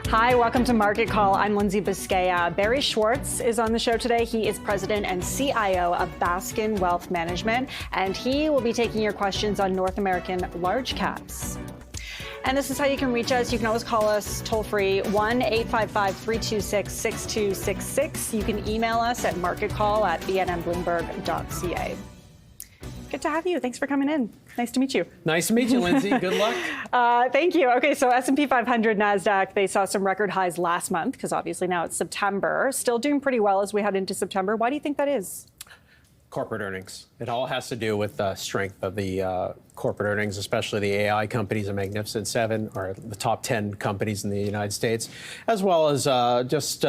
Hi, welcome to Market Call. I'm Lindsay Biscaya. Barry Schwartz is on the show today. He is president and CIO of Baskin Wealth Management, and he will be taking your questions on North American large caps. And this is how you can reach us. You can always call us toll-free, 1-855-326-6266. You can email us at marketcall@bnnbloomberg.ca. Good to have you. Thanks for coming in. Nice to meet you. Nice to meet you, Lindsay. Good luck. Thank you. Okay, so S&P 500, NASDAQ, they saw some record highs last month because obviously now it's September. Still doing pretty well as we head into September. Why do you think that is? Corporate earnings. It all has to do with the strength of the corporate earnings, especially the AI companies, the Magnificent Seven, or the top 10 companies in the United States, as well as just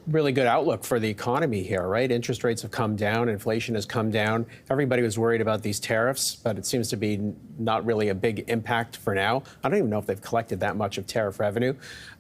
really good outlook for the economy here, right? Interest rates have come down, inflation has come down. Everybody was worried about these tariffs, but it seems to be not really a big impact for now. I don't even know if they've collected that much of tariff revenue,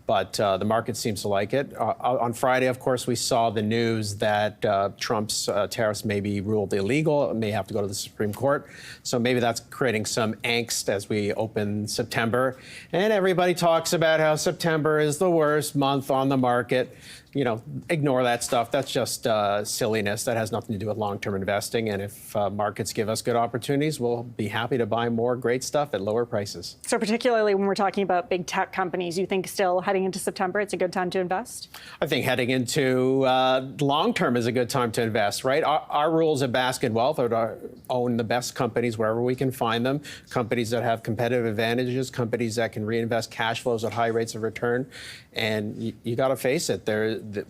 but the market seems to like it. On Friday, of course, we saw the news that Trump's tariffs may be ruled illegal. It may have to go to the Supreme Court. So maybe that's creating some angst as we open September. And everybody talks about how September is the worst month on the market. You know, ignore that stuff. That's just silliness. That has nothing to do with long-term investing. And if markets give us good opportunities, we'll be happy to buy more great stuff at lower prices. So particularly when we're talking about big tech companies, you think still heading into September, it's a good time to invest? I think heading into long-term is a good time to invest, right? Our rules at Baskin Wealth are to own the best companies wherever we can find them, companies that have competitive advantages, companies that can reinvest cash flows at high rates of return. And you got to face it,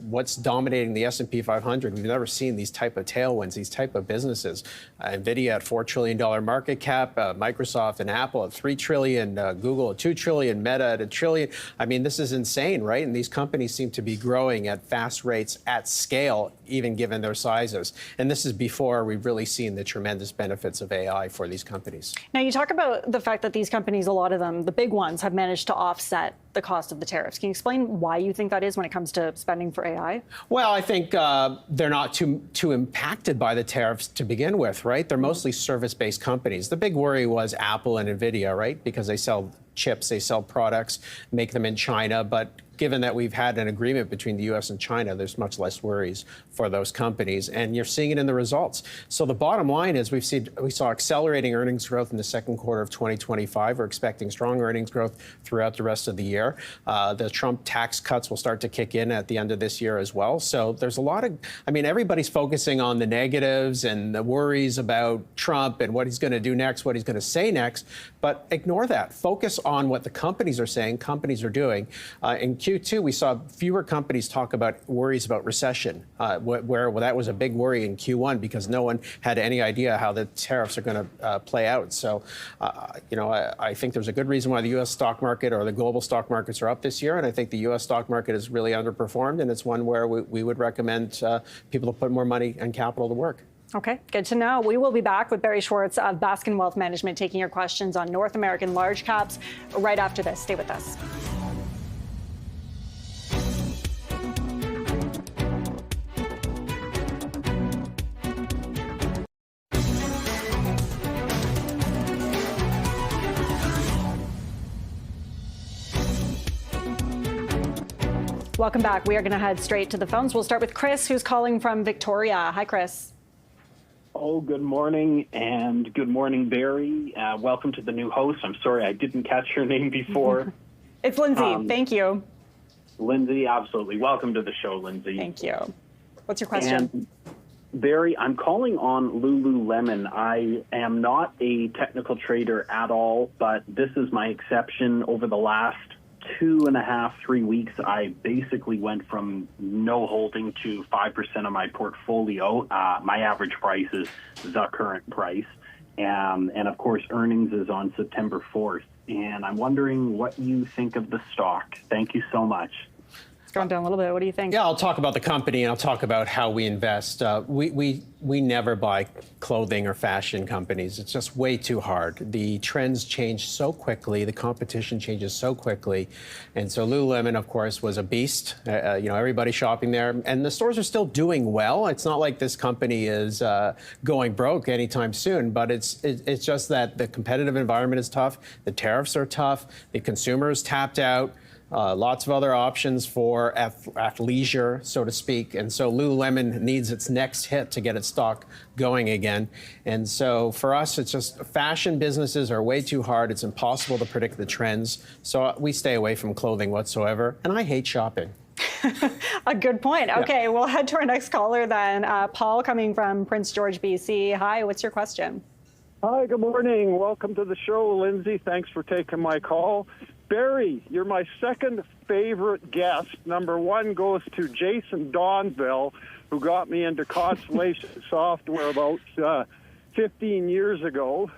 what's dominating the S&P 500, we've never seen these type of tailwinds, these type of businesses. NVIDIA at $4 trillion market cap, Microsoft and Apple at $3 trillion, Google at $2 trillion, Meta at $1 trillion. I mean, this is insane, right? And these companies seem to be growing at fast rates at scale, even given their sizes. And this is before we've really seen the tremendous benefits of AI for these companies. Now, you talk about the fact that these companies, a lot of them, the big ones, have managed to offset the cost of the tariffs. Can you explain why you think that is when it comes to spending for AI? Well, I think they're not too impacted by the tariffs to begin with, right? They're mostly service-based companies. The big worry was Apple and NVIDIA, right? Because they sell chips, they sell products, make them in China. But given that we've had an agreement between the U.S. and China, there's much less worries for those companies. And you're seeing it in the results. So the bottom line is we saw accelerating earnings growth in the second quarter of 2025. We're expecting strong earnings growth throughout the rest of the year. The Trump tax cuts will start to kick in at the end of this year as well. So there's a lot of, I mean, everybody's focusing on the negatives and the worries about Trump and what he's going to do next, what he's going to say next. But ignore that. Focus on what the companies are saying, companies are doing. In Q2, we saw fewer companies talk about worries about recession, where that was a big worry in Q1 because no one had any idea how the tariffs are going to play out. So, you know, I think there's a good reason why the U.S. stock market or the global stock markets are up this year. And I think the U.S. stock market is really underperformed. And it's one where we would recommend people to put more money and capital to work. Okay, good to know. We will be back with Barry Schwartz of Baskin Wealth Management taking your questions on North American large caps right after this. Stay with us. Welcome back. We are going to head straight to the phones. We'll start with Chris, who's calling from Victoria. Hi, Chris. Oh, good morning, and good morning, Barry. Welcome to the new host. I'm sorry I didn't catch your name before. It's Lindsay. Thank you. Lindsay, absolutely. Welcome to the show, Lindsay. Thank you. What's your question? And Barry, I'm calling on Lululemon. I am not a technical trader at all, but this is my exception. Over the last 2.5, 3 weeks, I basically went from no holding to 5% of my portfolio. My average price is the current price. And of course, earnings is on September 4th. And I'm wondering what you think of the stock. Thank you so much. Gone down a little bit. What do you think? Yeah, I'll talk about the company and I'll talk about how we invest. We never buy clothing or fashion companies. It's just way too hard. The trends change so quickly. The competition changes so quickly. And so Lululemon, of course, was a beast. You know, everybody shopping there. And the stores are still doing well. It's not like this company is going broke anytime soon, but it's just that the competitive environment is tough. The tariffs are tough. The consumer is tapped out. lots of other options for athleisure, so to speak. And so Lululemon needs its next hit to get its stock going again. And so for us, it's just fashion businesses are way too hard. It's impossible to predict the trends. So we stay away from clothing whatsoever. And I hate shopping. A good point. Yeah. Okay, we'll head to our next caller then. Paul coming from Prince George, BC. Hi, what's your question? Hi, good morning. Welcome to the show, Lindsay. Thanks for taking my call. Barry, you're my second favorite guest. Number one goes to Jason Donville, who got me into Constellation software about 15 years ago.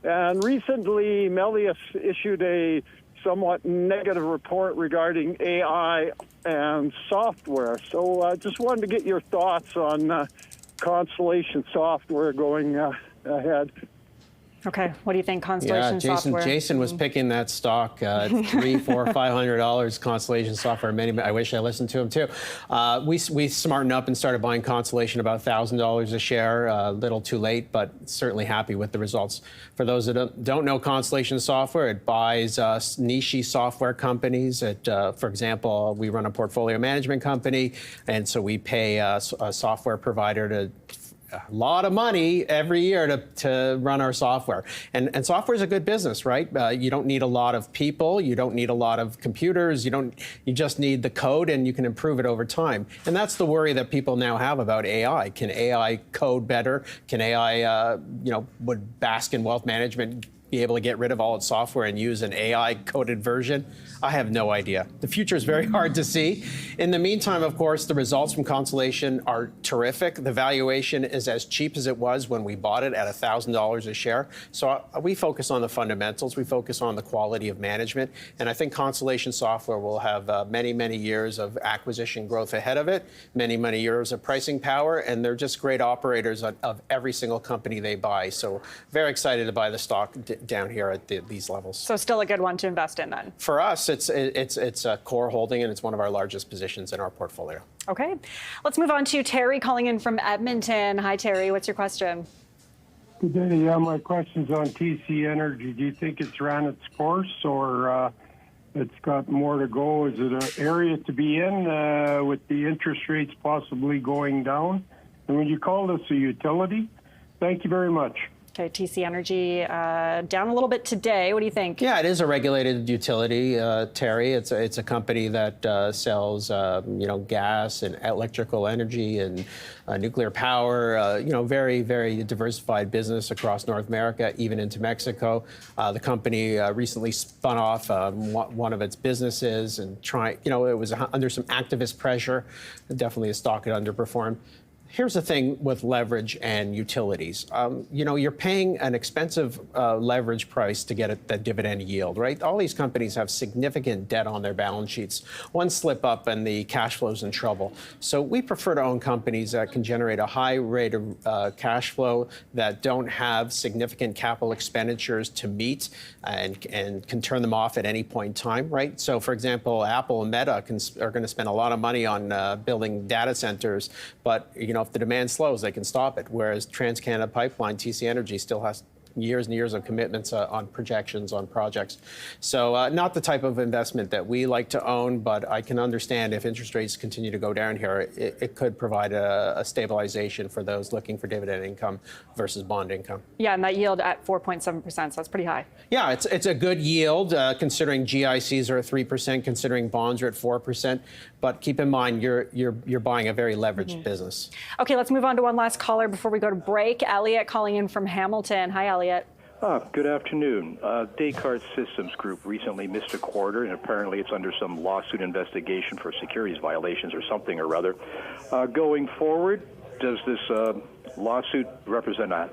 And recently, Melius issued a somewhat negative report regarding AI and software. So I just wanted to get your thoughts on Constellation software going ahead. Okay, what do you think, Constellation software? Jason was picking that stock at $300, $400, $500. Constellation software. I wish I listened to him too. We smartened up and started buying Constellation about $1,000 a share. A little too late, but certainly happy with the results. For those that don't know Constellation software, it buys niche software companies. For example, we run a portfolio management company, and so we pay a software provider to a lot of money every year to run our software. And software is a good business, right? You don't need a lot of people. You don't need a lot of computers. You just need the code, and you can improve it over time. And that's the worry that people now have about AI. Can AI code better? Can AI, would Baskin Wealth Management be able to get rid of all its software and use an AI-coded version? I have no idea. The future is very hard to see. In the meantime, of course, the results from Constellation are terrific. The valuation is as cheap as it was when we bought it at $1,000 a share. So we focus on the fundamentals. We focus on the quality of management. And I think Constellation software will have many, many years of acquisition growth ahead of it, many, many years of pricing power. And they're just great operators of every single company they buy. So very excited to buy the stock down here at these levels. So still a good one to invest in then? For us, it's a core holding, and it's one of our largest positions in our portfolio. Okay. Let's move on to Terry calling in from Edmonton. Hi, Terry. What's your question? Good day. Yeah, my question's on TC Energy. Do you think it's ran its course, or it's got more to go? Is it an area to be in with the interest rates possibly going down? And would you call this a utility? Thank you very much. Okay, TC Energy down a little bit today. What do you think? Yeah, it is a regulated utility, Terry. It's a company that sells, gas and electrical energy and nuclear power. Very, very diversified business across North America, even into Mexico. The company recently spun off one of its businesses and it was under some activist pressure. Definitely a stock had underperformed. Here's the thing with leverage and utilities. You're paying an expensive leverage price to get the dividend yield, right? All these companies have significant debt on their balance sheets. One slip up and the cash flow's in trouble. So we prefer to own companies that can generate a high rate of cash flow, that don't have significant capital expenditures to meet and can turn them off at any point in time, right? So for example, Apple and Meta are going to spend a lot of money on building data centers, but if the demand slows, they can stop it. Whereas TransCanada Pipeline, TC Energy, still has years and years of commitments on projections on projects. So not the type of investment that we like to own, but I can understand if interest rates continue to go down here, it could provide a stabilization for those looking for dividend income versus bond income. Yeah, and that yield at 4.7%, so that's pretty high. Yeah, it's a good yield considering GICs are at 3%, considering bonds are at 4%. But keep in mind, you're buying a very leveraged business. Okay, let's move on to one last caller before we go to break. Elliot calling in from Hamilton. Hi, Elliot. Good afternoon. Descartes Systems Group recently missed a quarter, and apparently it's under some lawsuit investigation for securities violations or something or other. Going forward, does this lawsuit represent a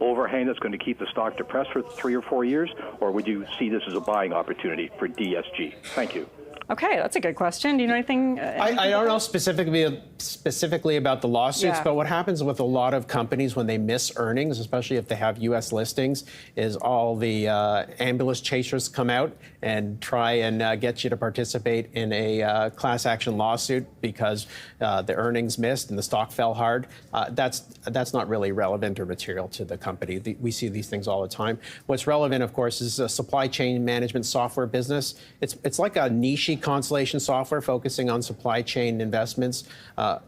overhang that's going to keep the stock depressed for 3 or 4 years, or would you see this as a buying opportunity for DSG? Thank you. Okay, that's a good question. Do you know anything? I don't know specifically specifically about the lawsuits, but what happens with a lot of companies when they miss earnings, especially if they have U.S. listings, is all the ambulance chasers come out and try and get you to participate in a class action lawsuit because the earnings missed and the stock fell hard. That's not really relevant or material to the company. We see these things all the time. What's relevant, of course, is a supply chain management software business. It's like a niche Constellation software focusing on supply chain investments.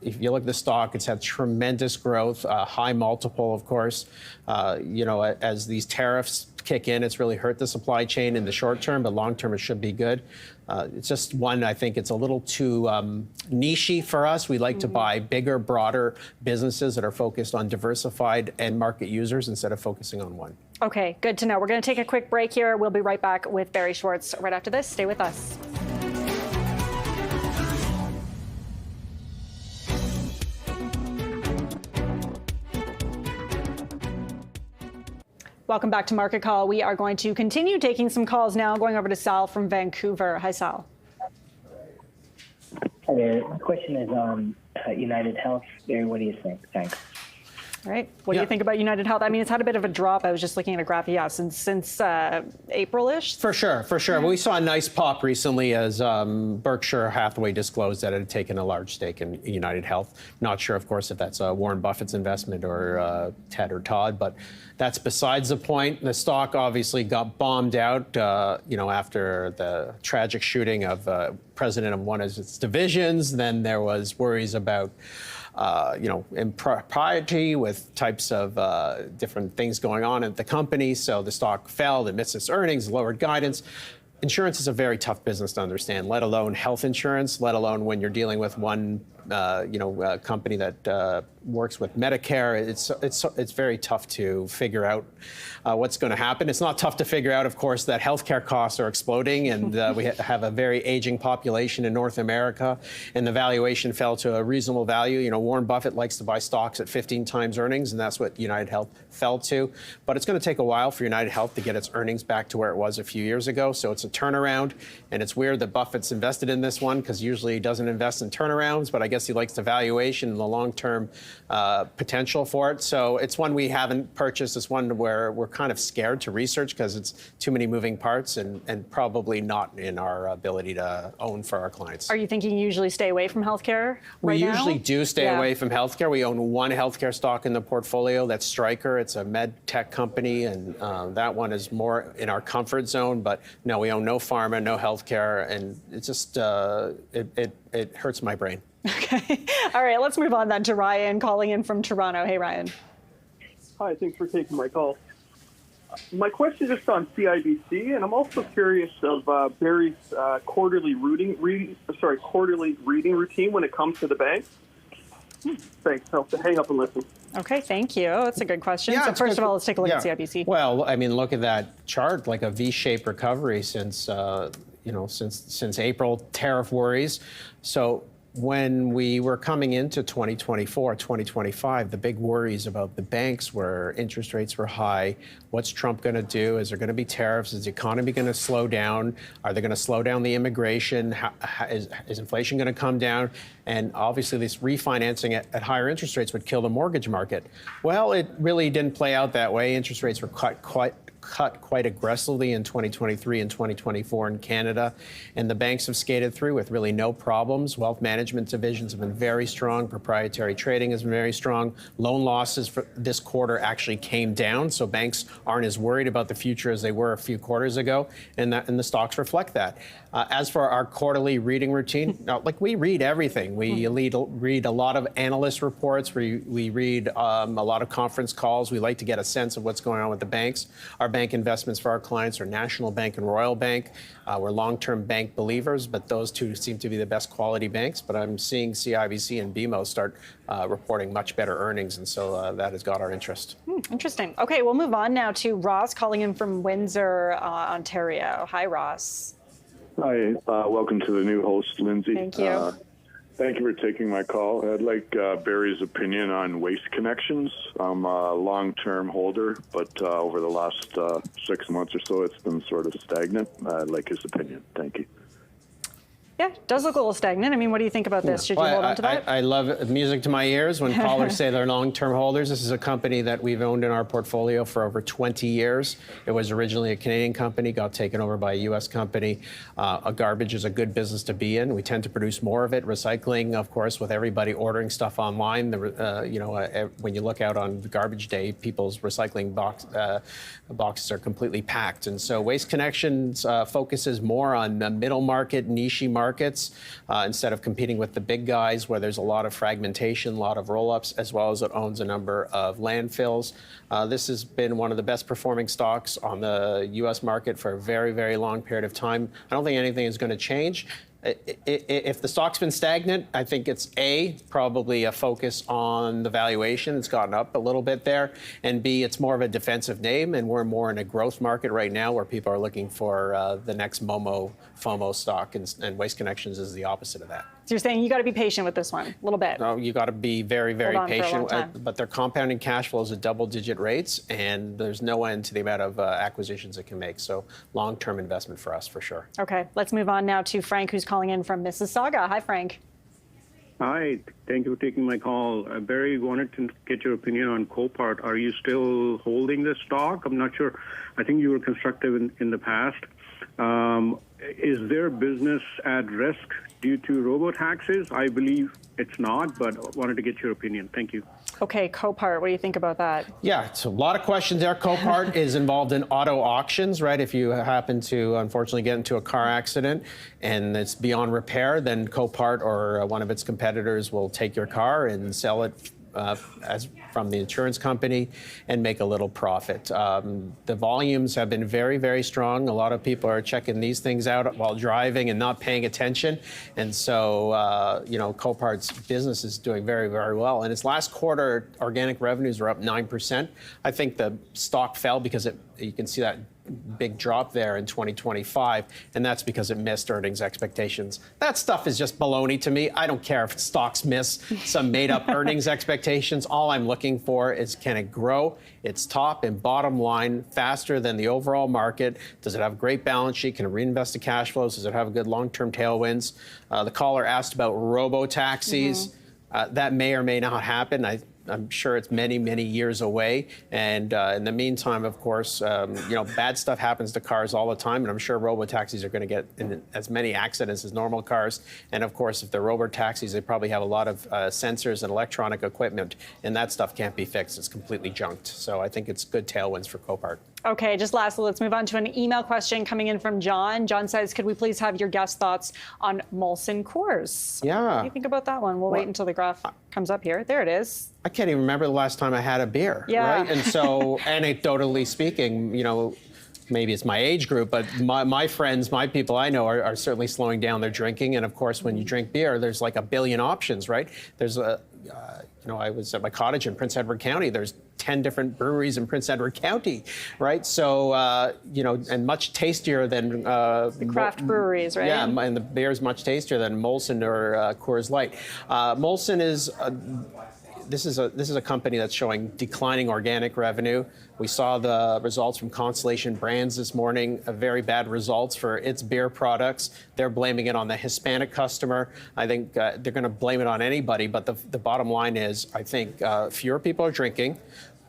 If you look at the stock, it's had tremendous growth, high multiple, of course. As these tariffs kick in, it's really hurt the supply chain in the short term, but long term it should be good. It's just one, I think it's a little too niche-y for us. We like to buy bigger, broader businesses that are focused on diversified end market users instead of focusing on one. Okay, good to know. We're going to take a quick break here. We'll be right back with Barry Schwartz right after this. Stay with us. Welcome back to Market Call. We are going to continue taking some calls now, going over to Sal from Vancouver. Hi, Sal. Hi there. My question is on United Health. Barry, what do you think? Thanks. All right. What do you think about United Health? I mean, it's had a bit of a drop. I was just looking at a graph. Yeah, since April-ish. For sure. Yeah. We saw a nice pop recently as Berkshire Hathaway disclosed that it had taken a large stake in United Health. Not sure, of course, if that's Warren Buffett's investment or Ted or Todd, but that's besides the point. The stock obviously got bombed out, after the tragic shooting of president of one of its divisions. Then there was worries about impropriety with types of different things going on at the company. So the stock fell, it missed its earnings, lowered guidance. Insurance is a very tough business to understand, let alone health insurance, let alone when you're dealing with one company that works with Medicare. It's very tough to figure out what's going to happen. It's not tough to figure out, of course, that healthcare costs are exploding, and we have a very aging population in North America, and the valuation fell to a reasonable value. Warren Buffett likes to buy stocks at 15 times earnings, and that's what United Health fell to. But it's going to take a while for United Health to get its earnings back to where it was a few years ago. So it's a turnaround, and it's weird that Buffett's invested in this one because usually he doesn't invest in turnarounds, but I guess he likes the valuation and the long-term potential for it. So it's one we haven't purchased. It's one where we're kind of scared to research because it's too many moving parts and probably not in our ability to own for our clients. Are you thinking you usually stay away from healthcare right now? We usually do stay away from healthcare. We own one healthcare stock in the portfolio. That's Stryker. It's a med tech company, and that one is more in our comfort zone. But no, we own no pharma, no healthcare, and it's just it hurts my brain. Okay. All right, let's move on then to Ryan calling in from Toronto. Hey, Ryan. Hi, thanks for taking my call. My question is just on CIBC, and I'm also curious of Barry's quarterly reading routine when it comes to the bank. Thanks. I'll hang up and listen. Okay, thank you. That's a good question. Yeah, so first of all, let's take a look at CIBC. Well, I mean, look at that chart, like a V-shaped recovery since April, tariff worries. So when we were coming into 2024, 2025, the big worries about the banks were interest rates were high. What's Trump going to do? Is there going to be tariffs? Is the economy going to slow down? Are they going to slow down the immigration? Is inflation going to come down? And obviously, this refinancing at higher interest rates would kill the mortgage market. Well, it really didn't play out that way. Interest rates were cut quite aggressively in 2023 and 2024 in Canada, and the banks have skated through with really no problems. Wealth management divisions have been very strong. Proprietary trading has been very strong. Loan losses for this quarter actually came down, so banks aren't as worried about the future as they were a few quarters ago, and the stocks reflect that. As for our quarterly reading routine, we read everything. We read a lot of analyst reports. We read a lot of conference calls. We like to get a sense of what's going on with the banks. Our bank investments for our clients are National Bank and Royal Bank. We're long-term bank believers, but those two seem to be the best quality banks. But I'm seeing CIBC and BMO start reporting much better earnings, and so that has got our interest. Interesting. Okay, we'll move on now to Ross calling in from Windsor, Ontario. Hi, Ross. Hi, welcome to the new host, Lindsay. Thank you. Thank you for taking my call. I'd like Barry's opinion on Waste Connections. I'm a long-term holder, but over the last 6 months or so, it's been sort of stagnant. I'd like his opinion. Thank you. Yeah, it does look a little stagnant. I mean, what do you think about this? Should you hold on to that? I love music to my ears when callers say they're long-term holders. This is a company that we've owned in our portfolio for over 20 years. It was originally a Canadian company, got taken over by a U.S. company. Garbage is a good business to be in. We tend to produce more of it. Recycling, of course, with everybody ordering stuff online. When you look out on garbage day, people's recycling boxes are completely packed. And so Waste Connections focuses more on middle market, niche markets, instead of competing with the big guys where there's a lot of fragmentation, a lot of roll-ups, as well as it owns a number of landfills. This has been one of the best performing stocks on the U.S. market for a very, very long period of time. I don't think anything is going to change. If the stock's been stagnant, I think it's probably a focus on the valuation. It's gotten up a little bit there. And B, it's more of a defensive name. And we're more in a growth market right now where people are looking for the next FOMO stock. And Waste Connections is the opposite of that. So you're saying you got to be patient with this one a little bit. No, you got to be very, very patient. For a long time. But they're compounding cash flows at double-digit rates, and there's no end to the amount of acquisitions it can make. So long-term investment for us, for sure. Okay, let's move on now to Frank, who's calling in from Mississauga. Hi, Frank. Hi, thank you for taking my call. Barry, wanted to get your opinion on Copart. Are you still holding this stock? I'm not sure. I think you were constructive in the past. Is their business at risk due to robo-taxis? I believe it's not, but wanted to get your opinion. Thank you. Okay, Copart, what do you think about that? Yeah, it's a lot of questions there. Copart is involved in auto auctions, right? If you happen to, unfortunately, get into a car accident and it's beyond repair, then Copart or one of its competitors will take your car and sell it as from the insurance company and make a little profit. The volumes have been very, very strong. A lot of people are checking these things out while driving and not paying attention. And so, Copart's business is doing very, very well. In its last quarter, organic revenues were up 9%. I think the stock fell because you can see that big drop there in 2025, and that's because it missed earnings expectations. That stuff is just baloney to me. I don't care if stocks miss some made-up earnings expectations. All I'm looking for is, can it grow its top and bottom line faster than the overall market? Does it have a great balance sheet? Can it reinvest the cash flows? Does it have a good long-term tailwinds? The caller asked about robo-taxis. That may or may not happen. I'm sure it's many, many years away. And in the meantime, of course, bad stuff happens to cars all the time. And I'm sure robo-taxis are going to get in as many accidents as normal cars. And of course, if they're robo-taxis, they probably have a lot of sensors and electronic equipment. And that stuff can't be fixed. It's completely junked. So I think it's good tailwinds for Copart. Okay, just lastly, let's move on to an email question coming in from John. John says, could we please have your guest thoughts on Molson Coors? Yeah. What do you think about that one? We'll wait until the graph comes up here. There it is. I can't even remember the last time I had a beer, yeah. Right? And so, anecdotally speaking, maybe it's my age group, but my friends, my people I know are certainly slowing down their drinking. And of course, when you drink beer, there's like a billion options, right? There's I was at my cottage in Prince Edward County. There's 10 different breweries in Prince Edward County, right? So, and much tastier than the craft breweries, right? Yeah, and the beer is much tastier than Molson or Coors Light. Molson is. This is a company that's showing declining organic revenue. We saw the results from Constellation Brands this morning, very bad results for its beer products. They're blaming it on the Hispanic customer. I think they're going to blame it on anybody, but the bottom line is, I think fewer people are drinking.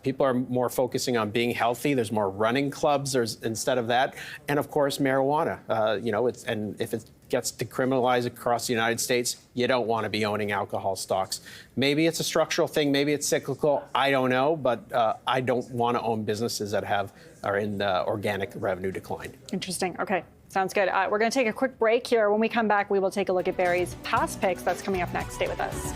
People are more focusing on being healthy. There's more running clubs instead of that. And of course, marijuana. If it gets decriminalized across the United States, you don't want to be owning alcohol stocks. Maybe it's a structural thing. Maybe it's cyclical. I don't know. But I don't want to own businesses that are in organic revenue decline. Interesting. Okay. Sounds good. We're going to take a quick break here. When we come back, we will take a look at Barry's past picks. That's coming up next. Stay with us.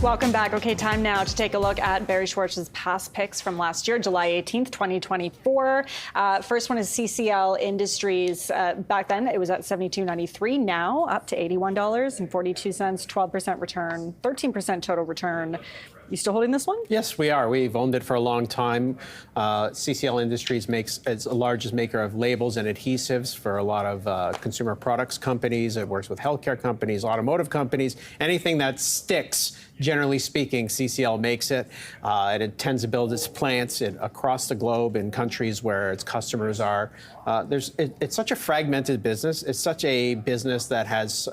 Welcome back. Okay, time now to take a look at Barry Schwartz's past picks from last year, July 18th, 2024. First one is CCL Industries. Back then, it was at $72.93. Now up to $81.42, 12% return, 13% total return. You still holding this one? Yes, we are. We've owned it for a long time. CCL Industries is the largest maker of labels and adhesives for a lot of consumer products companies. It works with healthcare companies, automotive companies, anything that sticks. Generally speaking, CCL makes it, and it tends to build its plants across the globe in countries where its customers are. It's such a fragmented business. It's such a business that has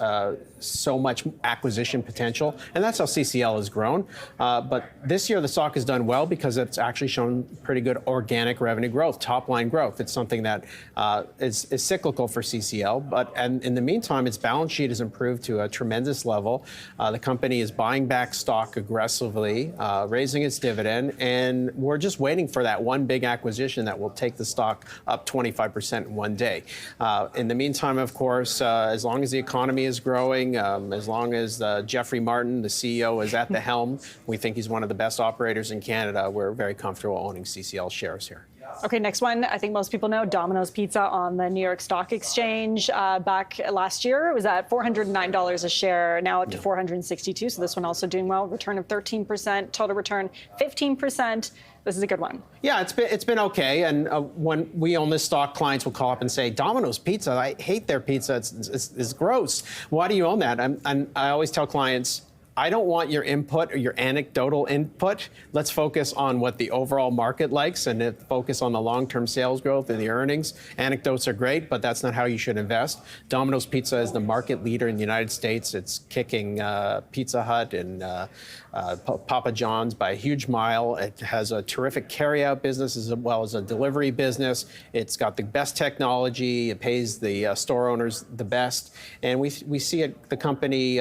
so much acquisition potential, and that's how CCL has grown. But this year, the stock has done well because it's actually shown pretty good organic revenue growth, top-line growth. It's something that is cyclical for CCL, and in the meantime, its balance sheet has improved to a tremendous level. The company is buying back stock aggressively, raising its dividend, and we're just waiting for that one big acquisition that will take the stock up 25% in one day. In the meantime, of course, as long as the economy is growing, as long as Jeffrey Martin, the CEO, is at the helm, we think he's one of the best operators in Canada. We're very comfortable owning CCL shares here. Okay, next one. I think most people know Domino's Pizza on the New York Stock Exchange. Back last year, it was at $409 a share, now up to $462. So this one also doing well. Return of 13%, total return 15%. This is a good one. Yeah, it's been okay. And when we own this stock, clients will call up and say, Domino's Pizza, I hate their pizza. It's gross. Why do you own that? And I always tell clients, I don't want your input or your anecdotal input. Let's focus on what the overall market likes and focus on the long-term sales growth and the earnings. Anecdotes are great, but that's not how you should invest. Domino's Pizza is the market leader in the United States. It's kicking Pizza Hut and Papa John's by a huge mile. It has a terrific carryout business as well as a delivery business. It's got the best technology. It pays the store owners the best. And we see the company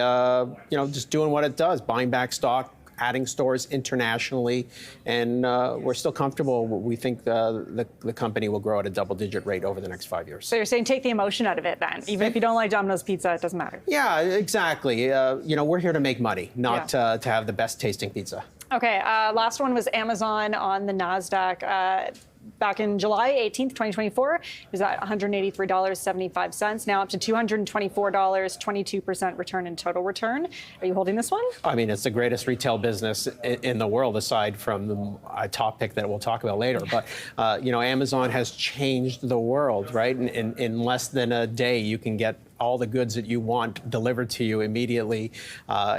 just doing what it does, buying back stock, adding stores internationally, and we're still comfortable. We think the company will grow at a double-digit rate over the next 5 years. So you're saying take the emotion out of it then? Even if you don't like Domino's Pizza, it doesn't matter? Yeah, exactly. We're here to make money, not to have the best tasting pizza. Okay, last one was Amazon on the NASDAQ. Back in July 18th, 2024, it was at $183.75, now up to $224, 22% return in total return. Are you holding this one? I mean, it's the greatest retail business in the world, aside from the topic that we'll talk about later. But, Amazon has changed the world, right? In less than a day, you can get all the goods that you want delivered to you immediately.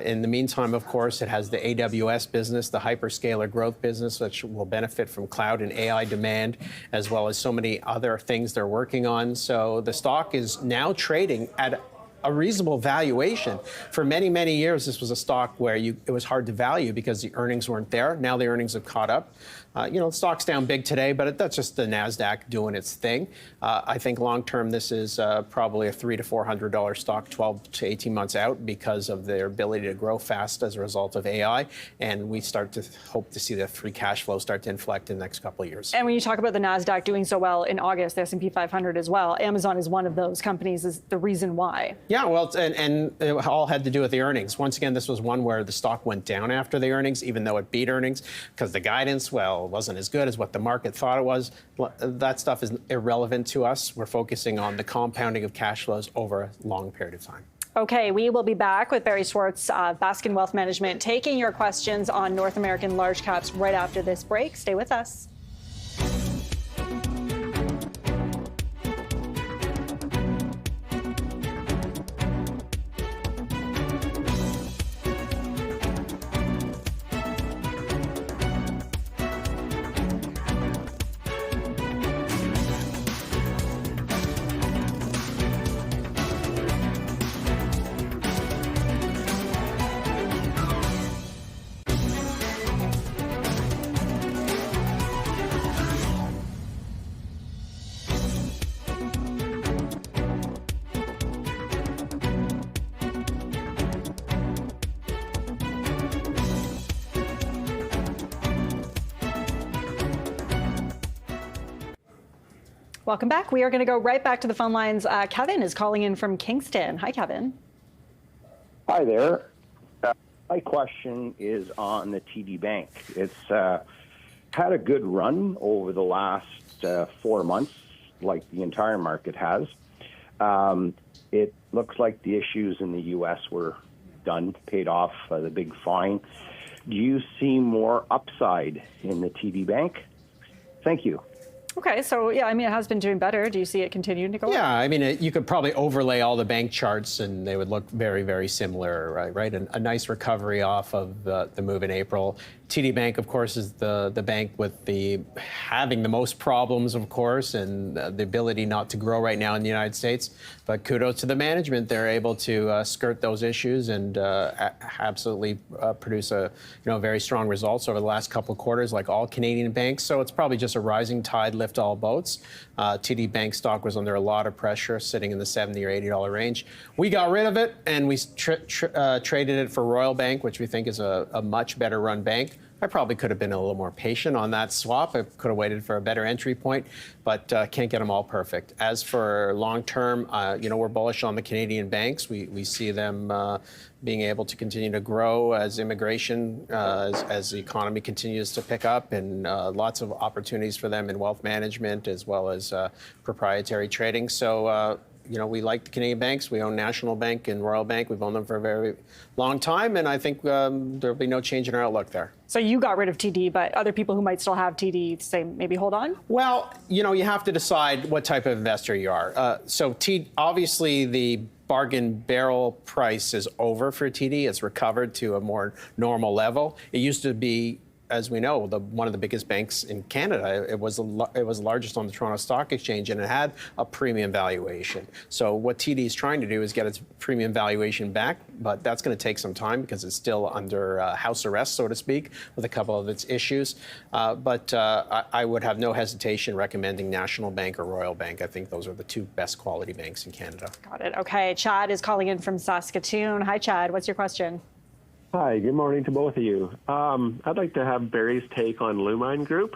In the meantime, of course, it has the AWS business, the hyperscaler growth business, which will benefit from cloud and AI demand, as well as so many other things they're working on. So the stock is now trading at a reasonable valuation. For many, many years, this was a stock where it was hard to value because the earnings weren't there. Now the earnings have caught up. The stock's down big today, but that's just the NASDAQ doing its thing. I think long-term, this is probably a $300 to $400 stock 12 to 18 months out because of their ability to grow fast as a result of AI. And we start to hope to see the free cash flow start to inflect in the next couple of years. And when you talk about the NASDAQ doing so well in August, the S&P 500 as well, Amazon is one of those companies, is the reason why. Yeah, well, and it all had to do with the earnings. Once again, this was one where the stock went down after the earnings, even though it beat earnings, because the guidance, wasn't as good as what the market thought it was. That stuff is irrelevant to us. We're focusing on the compounding of cash flows over a long period of time. Okay, we will be back with Barry Schwartz, Baskin Wealth Management, taking your questions on North American large caps right after this break. Stay with us. Welcome back. We are going to go right back to the phone lines. Kevin is calling in from Kingston. Hi, Kevin. Hi there. My question is on the TD Bank. It's had a good run over the last 4 months, like the entire market has. It looks like the issues in the U.S. were done, paid off the big fine. do you see more upside in the TD Bank? Thank you. Okay, so yeah, I mean, it has been doing better. Do you see it continuing to go up? Yeah, I mean, you could probably overlay all the bank charts and they would look very, very similar, right? A nice recovery off of the move in April. TD Bank, of course, is the bank with having the most problems, of course, and the ability not to grow right now in the United States. But kudos to the management; they're able to skirt those issues and absolutely produce very strong results over the last couple of quarters, like all Canadian banks. So it's probably just a rising tide lift all boats. TD Bank stock was under a lot of pressure, sitting in the $70 or $80 range. We got rid of it and we traded it for Royal Bank, which we think is a much better run bank. I probably could have been a little more patient on that swap. I could have waited for a better entry point, but can't get them all perfect. As for long term, we're bullish on the Canadian banks. We see them being able to continue to grow as immigration, as the economy continues to pick up, and lots of opportunities for them in wealth management as well as proprietary trading. So, we like the Canadian banks. We own National Bank and Royal Bank. We've owned them for a very long time, and I think there'll be no change in our outlook there. So you got rid of TD, but other people who might still have TD say maybe hold on? Well, you have to decide what type of investor you are. Obviously, the bargain barrel price is over for TD. It's recovered to a more normal level. It used to be, as we know, one of the biggest banks in Canada. It was the largest on the Toronto Stock Exchange, and it had a premium valuation. So what TD is trying to do is get its premium valuation back, but that's going to take some time because it's still under house arrest, so to speak, with a couple of its issues. But I would have no hesitation recommending National Bank or Royal Bank. I think those are the two best quality banks in Canada. Got it. Okay. Chad is calling in from Saskatoon. Hi, Chad. What's your question? Hi, good morning to both of you. I'd like to have Barry's take on Lululemon Group.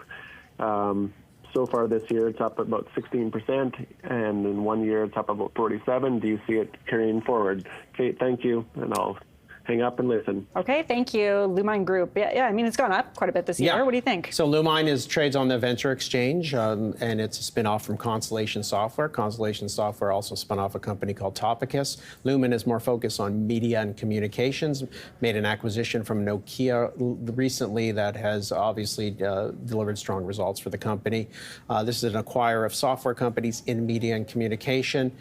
So far this year, it's up about 16%, and in 1 year, it's up about 47%. Do you see it carrying forward? Okay, thank you, and I'll hang up and listen. Okay, thank you. Lululemon Group. Yeah, I mean, it's gone up quite a bit this year. Yeah. What do you think? So Lululemon trades on the Venture Exchange, and it's a spin-off from Constellation Software. Constellation Software also spun off a company called Topicus. Lululemon is more focused on media and communications, made an acquisition from Nokia recently that has obviously delivered strong results for the company. This is an acquirer of software companies in media and communication.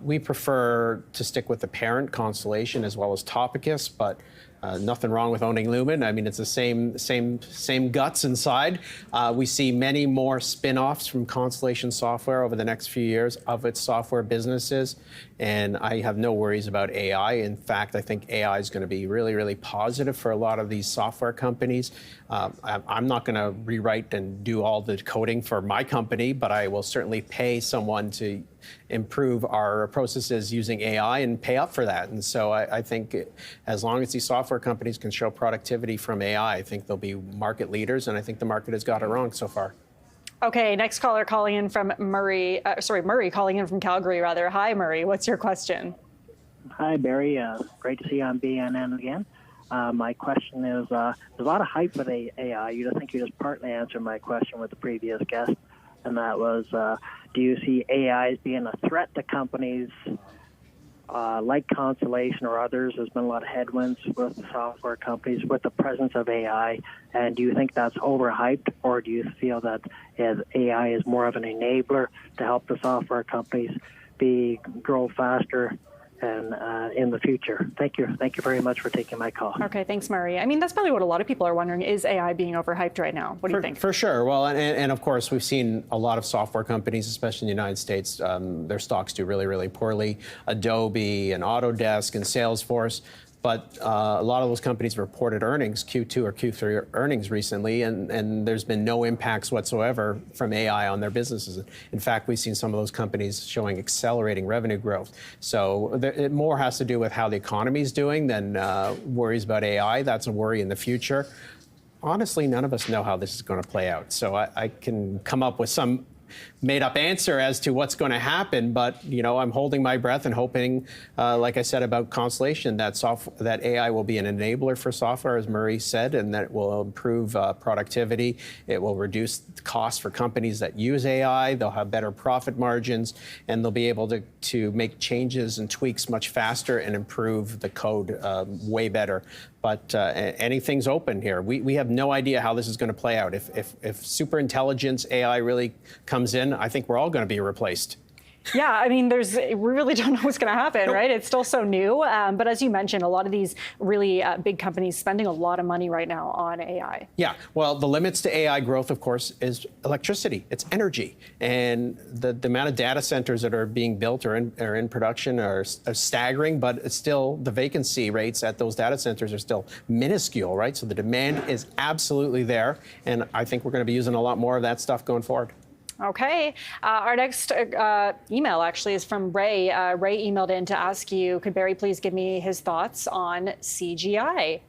We prefer to stick with the parent, Constellation, as well as Topicus, but nothing wrong with owning Lumen. I mean, it's the same guts inside. We see many more spin-offs from Constellation Software over the next few years of its software businesses, and I have no worries about AI. In fact, I think AI is going to be really, really positive for a lot of these software companies. I'm not going to rewrite and do all the coding for my company, but I will certainly pay someone to improve our processes using AI and pay up for that. And so I think as long as these software companies can show productivity from AI, I think they'll be market leaders, and I think the market has got it wrong so far. Okay, next caller calling in from Murray calling in from Calgary, rather. Hi, Murray. What's your question? Hi, Barry. Great to see you on BNN again. My question is, there's a lot of hype with AI. I think you just partly answered my question with the previous guest, and that was, do you see AI as being a threat to companies like Constellation or others? There's been a lot of headwinds with software companies with the presence of AI, and do you think that's overhyped, or do you feel that AI is more of an enabler to help the software companies grow faster and in the future? Thank you very much for taking my call. Okay, thanks, Murray. I mean, that's probably what a lot of people are wondering. Is AI being overhyped right now? What do you think? For sure. Well, and of course, we've seen a lot of software companies, especially in the United States, their stocks do really, really poorly. Adobe and Autodesk and Salesforce. But a lot of those companies reported earnings, Q2 or Q3 earnings recently, and there's been no impacts whatsoever from AI on their businesses. In fact, we've seen some of those companies showing accelerating revenue growth. So it more has to do with how the economy is doing than worries about AI. That's a worry in the future. Honestly, none of us know how this is going to play out. So I can come up with some made-up answer as to what's going to happen, but I'm holding my breath and hoping, like I said about Constellation, that AI will be an enabler for software, as Murray said, and that it will improve productivity. It will reduce costs for companies that use AI. They'll have better profit margins, and they'll be able to make changes and tweaks much faster and improve the code way better. But anything's open here. We have no idea how this is going to play out. If super intelligence AI really comes in, I think we're all going to be replaced. Yeah, I mean, we really don't know what's going to happen, right? It's still so new. But as you mentioned, a lot of these really big companies spending a lot of money right now on AI. Yeah, well, the limits to AI growth, of course, is electricity. It's energy. And the amount of data centers that are being built or in production are staggering, but it's still the vacancy rates at those data centers are still minuscule, right? So the demand is absolutely there. And I think we're going to be using a lot more of that stuff going forward. Okay. Our next email actually is from Ray. Ray emailed in to ask you, could Barry please give me his thoughts on CGI?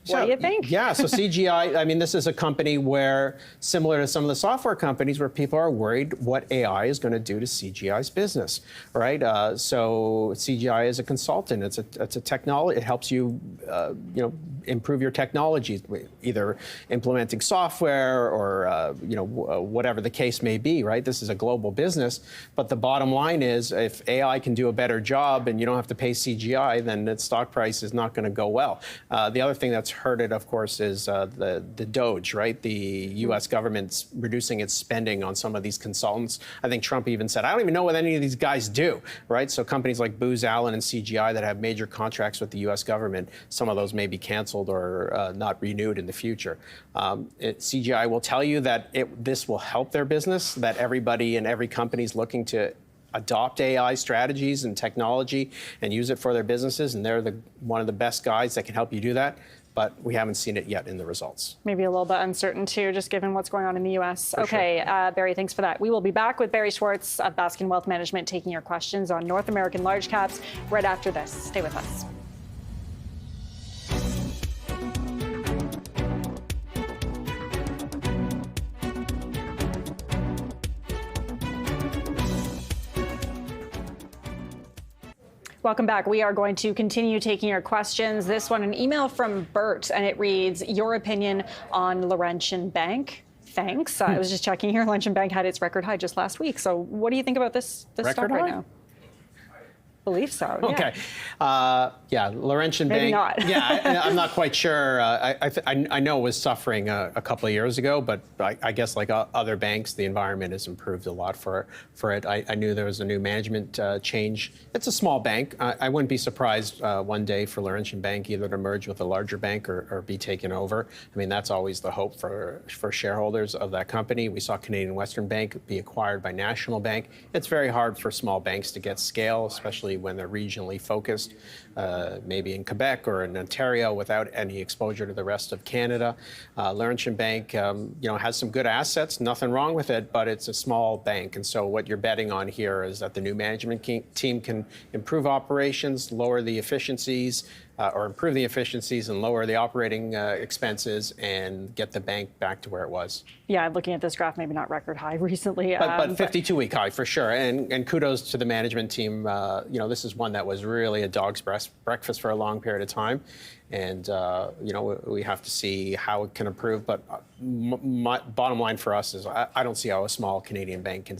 What do you think? Yeah, so CGI, I mean, this is a company where, similar to some of the software companies, where people are worried what AI is going to do to CGI's business, right? So CGI is a consultant. It's a technology. It helps you, improve your technologies, either implementing software or, whatever the case may be, right? This is a global business. But the bottom line is, if AI can do a better job and you don't have to pay CGI, then its stock price is not going to go well. The other thing that's hurt it, of course, is the DOGE, right? The U.S. government's reducing its spending on some of these consultants. I think Trump even said, I don't even know what any of these guys do, right? So companies like Booz Allen and CGI that have major contracts with the U.S. government, some of those may be canceled or not renewed in the future. CGI will tell you that this will help their business, that everybody and every company is looking to adopt AI strategies and technology and use it for their businesses, and they're one of the best guys that can help you do that. But we haven't seen it yet in the results. Maybe a little bit uncertain, too, just given what's going on in the U.S. Okay, sure. Barry, thanks for that. We will be back with Barry Schwartz of Baskin Wealth Management taking your questions on North American large caps right after this. Stay with us. Welcome back. We are going to continue taking your questions. This one, an email from Bert, and it reads, your opinion on Laurentian Bank. Thanks. I was just checking here. Laurentian Bank had its record high just last week. So what do you think about this stock right now? Believe so. Yeah. Okay. Laurentian Bank. Maybe not. Yeah, I'm not quite sure. I know it was suffering a couple of years ago, but I guess like other banks, the environment has improved a lot for it. I knew there was a new management change. It's a small bank. I wouldn't be surprised one day for Laurentian Bank either to merge with a larger bank or be taken over. I mean, that's always the hope for shareholders of that company. We saw Canadian Western Bank be acquired by National Bank. It's very hard for small banks to get scale, especially when they're regionally focused, maybe in Quebec or in Ontario without any exposure to the rest of Canada. Laurentian Bank, has some good assets, nothing wrong with it, but it's a small bank. And so what you're betting on here is that the new management team can improve operations, lower the efficiencies, or improve the efficiencies and lower the operating expenses and get the bank back to where it was. Yeah, looking at this graph, maybe not record high recently. But 52-week high for sure. And kudos to the management team. This is one that was really a dog's breakfast for a long period of time. And, we have to see how it can improve. But my bottom line for us is I don't see how a small Canadian bank can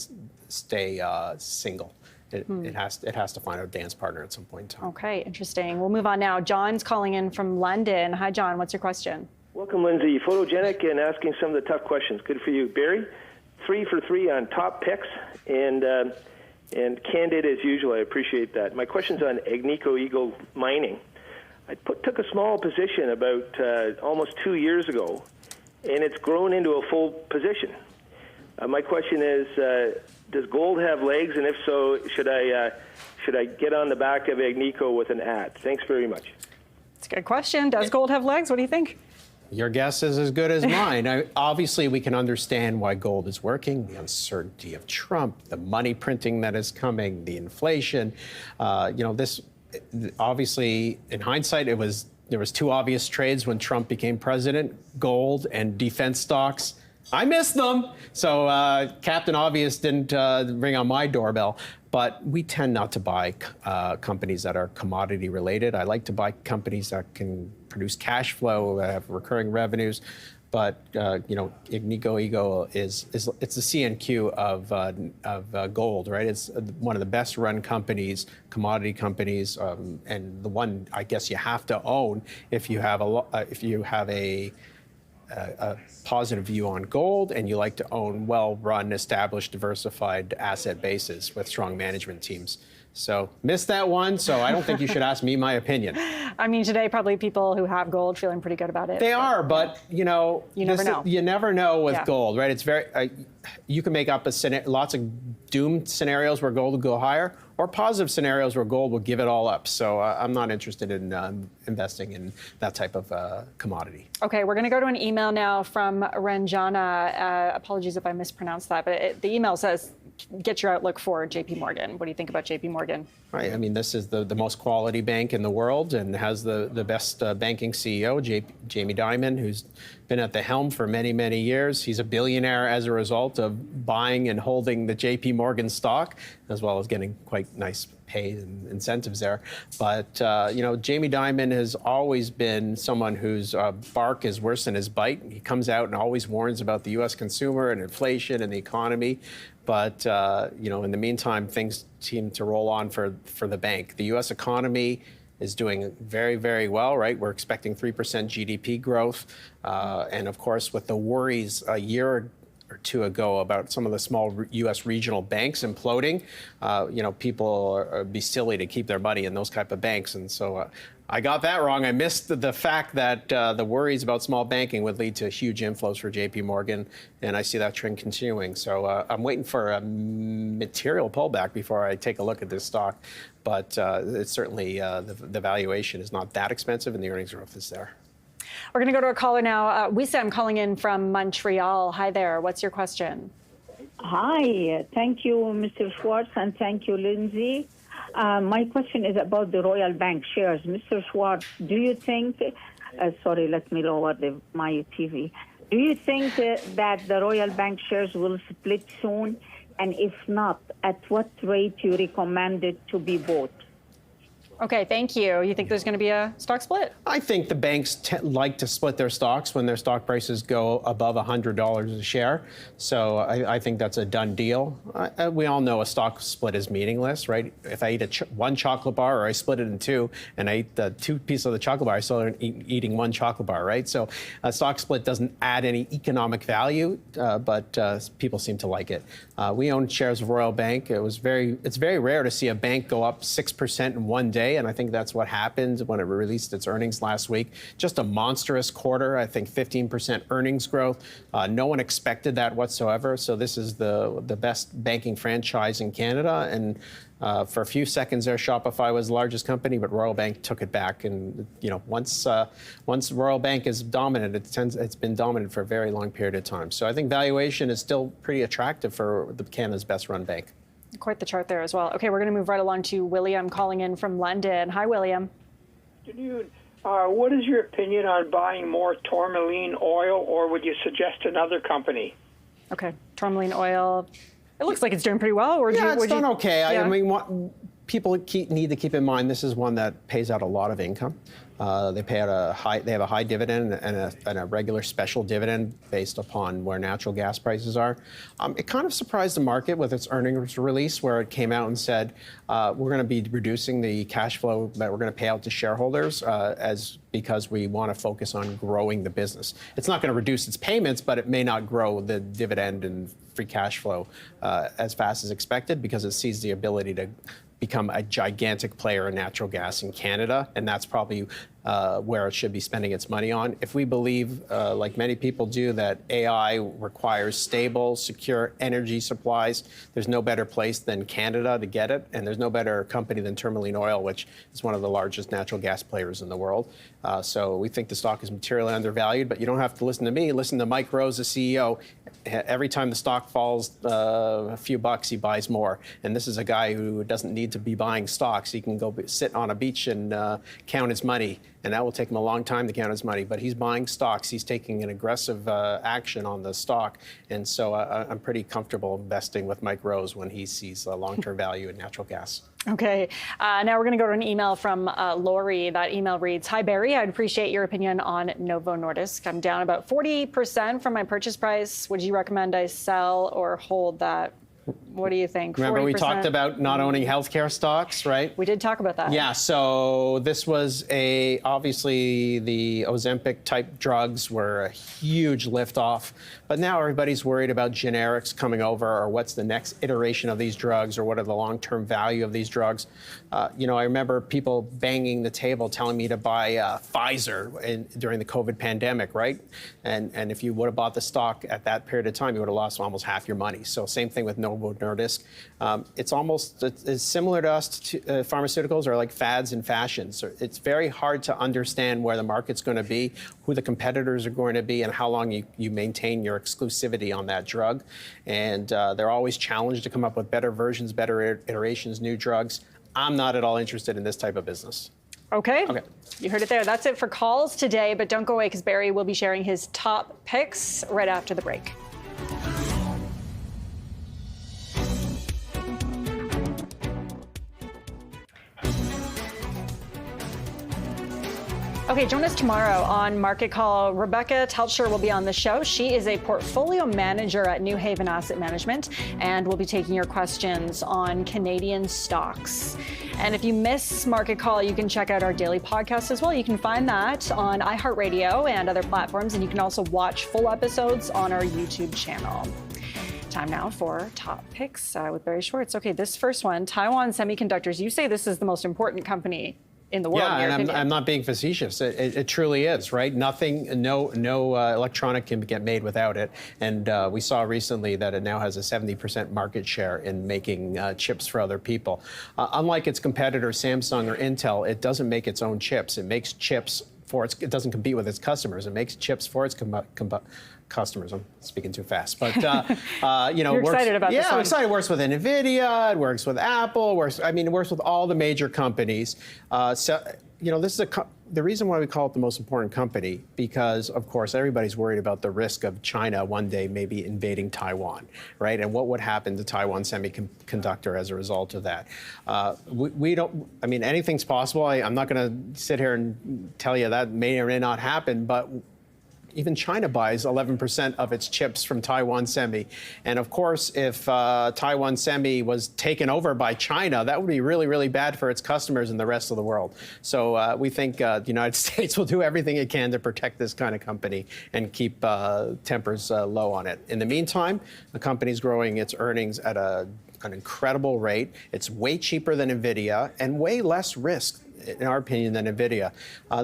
stay single. It has to find a dance partner at some point in time. Okay, interesting. We'll move on now. John's calling in from London. Hi, John. What's your question? Welcome, Lindsay. Photogenic and asking some of the tough questions. Good for you. Barry, 3 for 3 on top picks and candid as usual. I appreciate that. My question's on Agnico Eagle Mining. I took a small position about almost 2 years ago, and it's grown into a full position. My question is, does gold have legs, and if so, should I get on the back of Agnico with an ad? Thanks very much. It's a good question. Does gold have legs? What do you think? Your guess is as good as mine. Obviously, we can understand why gold is working, the uncertainty of Trump, the money printing that is coming, the inflation. This obviously, in hindsight, there was 2 obvious trades when Trump became president: gold and defense stocks. I missed them. So Captain Obvious didn't ring on my doorbell. But we tend not to buy companies that are commodity related. I like to buy companies that can produce cash flow, that have recurring revenues. but Agnico Eagle it's the CNQ of gold, right? It's one of the best run companies, commodity companies, and the one I guess you have to own if you have a positive view on gold and you like to own well-run, established, diversified asset bases with strong management teams. So missed that one, so I don't think you should ask me my opinion. I mean, today probably people who have gold feeling pretty good about it. They are, but you never know. You never know with gold, right? It's very you can make up lots of doomed scenarios where gold will go higher, or positive scenarios where gold will give it all up. So I'm not interested in investing in that type of commodity. Okay, we're going to go to an email now from Ranjana. Apologies if I mispronounced that, but the email says, get your outlook for JP Morgan. What do you think about JP Morgan? Right. I mean, this is the most quality bank in the world and has the best banking CEO, Jamie Dimon, who's been at the helm for many, many years. He's a billionaire as a result of buying and holding the JP Morgan stock, as well as getting quite nice pay and incentives there. But, Jamie Dimon has always been someone whose bark is worse than his bite. He comes out and always warns about the U.S. consumer and inflation and the economy. But, in the meantime, things seem to roll on for the bank. The U.S. economy is doing very, very well, right? We're expecting 3% GDP growth. And, of course, with the worries a year or two ago about some of the small U.S. regional banks imploding, people would be silly to keep their money in those type of banks. And so I got that wrong. I missed the fact that the worries about small banking would lead to huge inflows for JP Morgan, and I see that trend continuing. So I'm waiting for a material pullback before I take a look at this stock. But it's certainly the valuation is not that expensive, and the earnings growth is there. We're going to go to a caller now. Wissam calling in from Montreal. Hi there. What's your question? Hi. Thank you, Mr. Schwartz, and thank you, Lindsay. My question is about the Royal Bank shares. Mr. Schwartz, do you think, sorry, let me lower my TV. Do you think that the Royal Bank shares will split soon? And if not, at what rate you recommend it to be bought? Okay, thank you. You think there's going to be a stock split? I think the banks like to split their stocks when their stock prices go above $100 a share. So I think that's a done deal. We all know a stock split is meaningless, right? If I eat one chocolate bar or I split it in two and I eat the two pieces of the chocolate bar, I still am eating one chocolate bar, right? So a stock split doesn't add any economic value, but people seem to like it. We own shares of Royal Bank. It's very rare to see a bank go up 6% in one day. And I think that's what happened when it released its earnings last week. Just a monstrous quarter. I think 15% earnings growth. No one expected that whatsoever. So this is the best banking franchise in Canada. And for a few seconds there, Shopify was the largest company, but Royal Bank took it back. And once Royal Bank is dominant, it's been dominant for a very long period of time. So I think valuation is still pretty attractive for Canada's best-run bank. Quite the chart there as well. Okay, we're going to move right along to William calling in from London. Hi, William. Good afternoon. What is your opinion on buying more tourmaline oil, or would you suggest another company? Okay, tourmaline oil. It looks like it's doing pretty well. It's done okay. Yeah. I mean, people need to keep in mind this is one that pays out a lot of income. They have a high dividend and a regular special dividend based upon where natural gas prices are. It kind of surprised the market with its earnings release, where it came out and said we're going to be reducing the cash flow that we're going to pay out to shareholders because we want to focus on growing the business. It's not going to reduce its payments, but it may not grow the dividend and free cash flow as fast as expected because it sees the ability to become a gigantic player in natural gas in Canada, and that's probably where it should be spending its money on. If we believe, like many people do, that AI requires stable, secure energy supplies, there's no better place than Canada to get it, and there's no better company than Tourmaline Oil, which is one of the largest natural gas players in the world. So we think the stock is materially undervalued, but you don't have to listen to me. Listen to Mike Rose, the CEO. Every time the stock falls a few bucks, he buys more. And this is a guy who doesn't need to be buying stocks. He can go sit on a beach and count his money. And that will take him a long time to count his money. But he's buying stocks. He's taking an aggressive action on the stock. And so I'm pretty comfortable investing with Mike Rose when he sees long-term value in natural gas. Okay, now we're going to go to an email from Lori. That email reads, "Hi, Barry. I'd appreciate your opinion on Novo Nordisk. I'm down about 40% from my purchase price. Would you recommend I sell or hold that? What do you think?" Remember 40%? we talked about not owning healthcare stocks, right? We did talk about that. Yeah, so this was obviously the Ozempic type drugs were a huge liftoff, but now everybody's worried about generics coming over or what's the next iteration of these drugs or what are the long-term value of these drugs. I remember people banging the table telling me to buy Pfizer during the COVID pandemic, right? And if you would have bought the stock at that period of time, you would have lost almost half your money. So same thing with Novo Nordisk. It's similar to us. Pharmaceuticals are like fads and fashions. It's very hard to understand where the market's going to be, who the competitors are going to be, and how long you maintain your exclusivity on that drug. And they're always challenged to come up with better versions, better iterations, new drugs. I'm not at all interested in this type of business. Okay. You heard it there. That's it for calls today, but don't go away because Barry will be sharing his top picks right after the break. Okay, join us tomorrow on Market Call. Rebecca Teltscher will be on the show. She is a portfolio manager at New Haven Asset Management, and we'll be taking your questions on Canadian stocks. And if you miss Market Call, you can check out our daily podcast as well. You can find that on iHeartRadio and other platforms, and you can also watch full episodes on our YouTube channel. Time now for top picks with Barry Schwartz. Okay, this first one, Taiwan Semiconductors. You say this is the most important company in the world. Yeah, and I'm not being facetious. It truly is, right? No electronic can get made without it. And we saw recently that it now has a 70% market share in making chips for other people. Unlike its competitors, Samsung or Intel, it doesn't make its own chips. It makes chips it doesn't compete with its customers. It makes chips for its customers. I'm speaking too fast, but You're excited about this one. Yeah, I'm excited. It works with NVIDIA. It works with Apple. It works with all the major companies. This is the reason why we call it the most important company, because of course everybody's worried about the risk of China one day maybe invading Taiwan, right? And what would happen to Taiwan Semiconductor as a result of that? Anything's possible. I'm not going to sit here and tell you that may or may not happen, but even China buys 11% of its chips from Taiwan Semi. And of course, if Taiwan Semi was taken over by China, that would be really, really bad for its customers and the rest of the world. So we think the United States will do everything it can to protect this kind of company and keep tempers low on it. In the meantime, the company's growing its earnings at an incredible rate. It's way cheaper than NVIDIA and way less risk, in our opinion, than NVIDIA.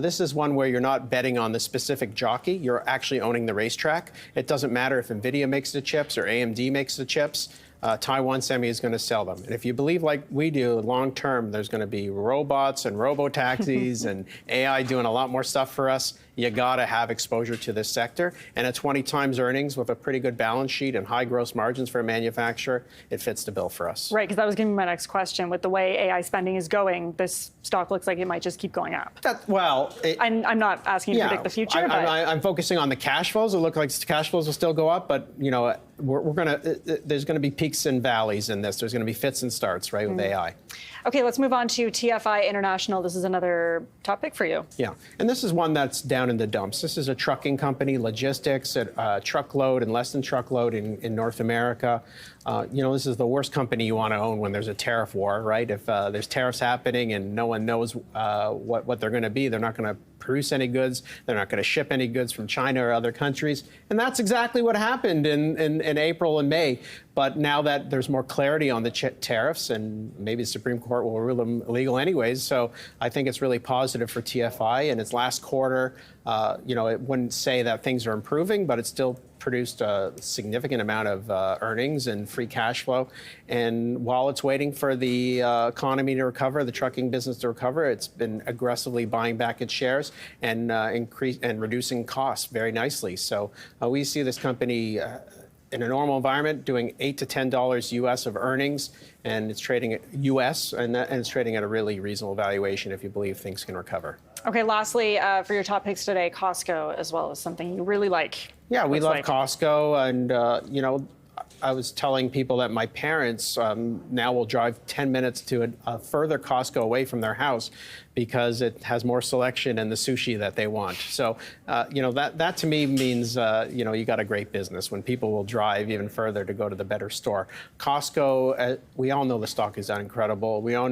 This is one where you're not betting on the specific jockey. You're actually owning the racetrack. It doesn't matter if NVIDIA makes the chips or AMD makes the chips. Taiwan Semi is going to sell them. And if you believe like we do, long term, there's going to be robots and robo-taxis and AI doing a lot more stuff for us. You got to have exposure to this sector. And at 20 times earnings with a pretty good balance sheet and high gross margins for a manufacturer, it fits the bill for us. Right, because that was going to be my next question. With the way AI spending is going, this stock looks like it might just keep going up. I'm not asking you to predict the future. I'm focusing on the cash flows. It looks like cash flows will still go up, but there's going to be peaks and valleys in this. There's going to be fits and starts, right, with AI. Okay, let's move on to TFI International. This is another topic for you. Yeah, and this is one that's down in the dumps. This is a trucking company, logistics, truckload and less than truckload in North America. This is the worst company you want to own when there's a tariff war, right? If there's tariffs happening and no one knows what they're going to be, they're not going to produce any goods. They're not going to ship any goods from China or other countries. And that's exactly what happened in April and May. But now that there's more clarity on the tariffs, and maybe the Supreme Court will rule them illegal anyways, so I think it's really positive for TFI. And its last quarter, it wouldn't say that things are improving, but it still produced a significant amount of earnings and free cash flow. And while it's waiting for the economy to recover, the trucking business to recover, it's been aggressively buying back its shares and reducing costs very nicely. So we see this company in a normal environment doing $8 to $10 US of earnings, and it's trading at US, and it's trading at a really reasonable valuation if you believe things can recover. Okay, lastly, for your top picks today, Costco as well is something you really like. Yeah, we love Costco, and I was telling people that my parents now will drive 10 minutes to a further Costco away from their house because it has more selection and the sushi that they want. So, that to me means, you got a great business when people will drive even further to go to the better store. Costco, we all know the stock is incredible. We all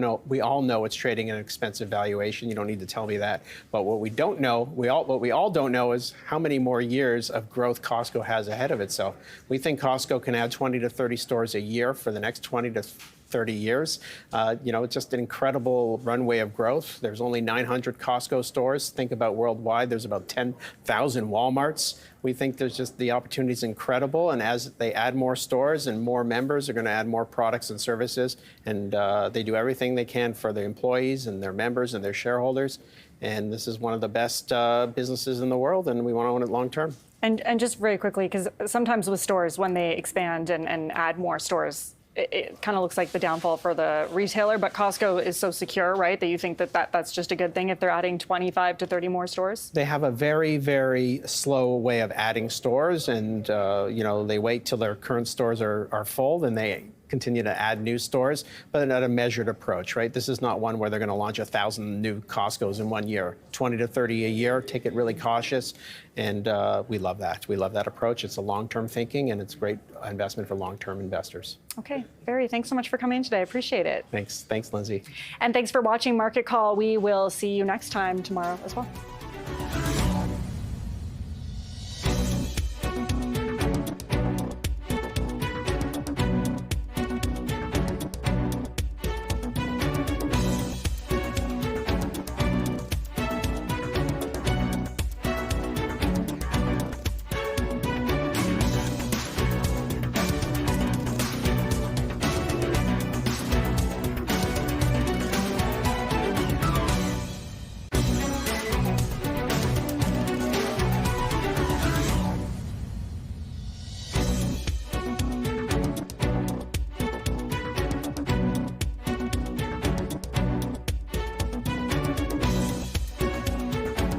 know it's trading at an expensive valuation. You don't need to tell me that. But what we don't know, what we all don't know is how many more years of growth Costco has ahead of itself. We think Costco can add 20 to 30 stores a year for the next 20 to 30 years. It's just an incredible runway of growth. There's only 900 Costco stores. Think about worldwide, there's about 10,000 Walmarts. We think there's just the opportunity is incredible. And as they add more stores and more members, they're going to add more products and services. And they do everything they can for their employees and their members and their shareholders. And this is one of the best businesses in the world, and we want to own it long term. And just very quickly, because sometimes with stores, when they expand and add more stores, it kind of looks like the downfall for the retailer, but Costco is so secure, right, that you think that's just a good thing if they're adding 25 to 30 more stores? They have a very, very slow way of adding stores, and they wait till their current stores are full, and they continue to add new stores, but at a measured approach, right? This is not one where they're going to launch 1,000 new Costcos in 1 year. 20 to 30 a year, take it really cautious, and we love that. We love that approach. It's a long-term thinking, and it's a great investment for long-term investors. Okay, Barry, thanks so much for coming in today. I appreciate it. Thanks, Lindsay. And thanks for watching Market Call. We will see you next time tomorrow as well.